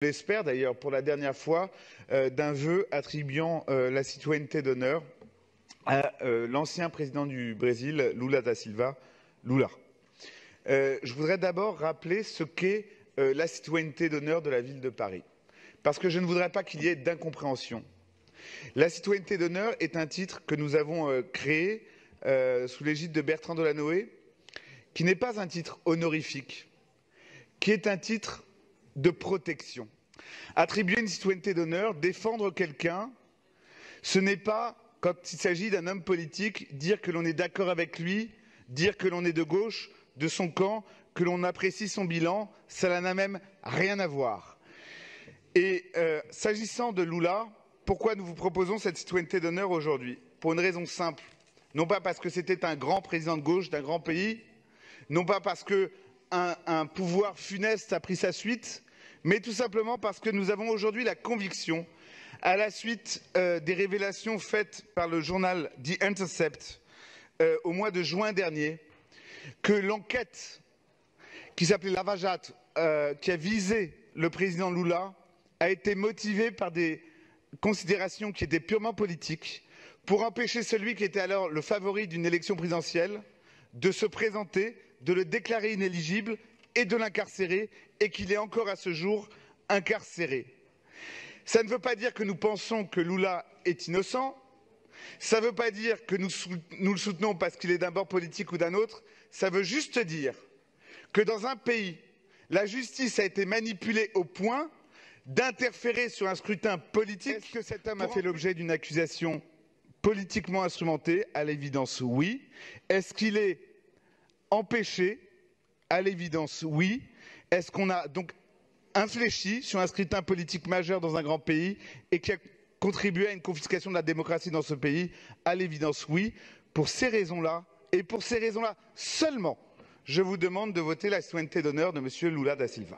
l'espère d'ailleurs pour la dernière fois, d'un vœu attribuant la citoyenneté d'honneur à l'ancien président du Brésil, Lula da Silva. Lula. Je voudrais d'abord rappeler ce qu'est la citoyenneté d'honneur de la ville de Paris, parce que je ne voudrais pas qu'il y ait d'incompréhension. La citoyenneté d'honneur est un titre que nous avons créé sous l'égide de Bertrand Delanoë, qui n'est pas un titre honorifique, qui est un titre de protection. Attribuer une citoyenneté d'honneur, défendre quelqu'un, ce n'est pas, quand il s'agit d'un homme politique, dire que l'on est d'accord avec lui, dire que l'on est de gauche, de son camp, que l'on apprécie son bilan, cela n'a même rien à voir. Et s'agissant de Lula, pourquoi nous vous proposons cette citoyenneté d'honneur aujourd'hui? Pour une raison simple. Non pas parce que c'était un grand président de gauche d'un grand pays, non pas parce qu'un pouvoir funeste a pris sa suite, mais tout simplement parce que nous avons aujourd'hui la conviction, à la suite des révélations faites par le journal The Intercept au mois de juin dernier, que l'enquête qui s'appelait Lava Jato, qui a visé le président Lula, a été motivée par des considérations qui étaient purement politiques, pour empêcher celui qui était alors le favori d'une élection présidentielle de se présenter, de le déclarer inéligible et de l'incarcérer, et qu'il est encore à ce jour incarcéré. Ça ne veut pas dire que nous pensons que Lula est innocent, ça ne veut pas dire que nous le soutenons parce qu'il est d'un bord politique ou d'un autre, ça veut juste dire que dans un pays, la justice a été manipulée au point d'interférer sur un scrutin politique. Est-ce que cet homme a fait l'objet d'une accusation politiquement instrumentée? À l'évidence, oui. Est-ce qu'il est empêché? À l'évidence, oui. Est-ce qu'on a donc infléchi sur un scrutin politique majeur dans un grand pays et qui a contribué à une confiscation de la démocratie dans ce pays? À l'évidence, oui. Pour ces raisons-là, et pour ces raisons-là seulement, je vous demande de voter la citoyenneté d'honneur de M. Lula da Silva.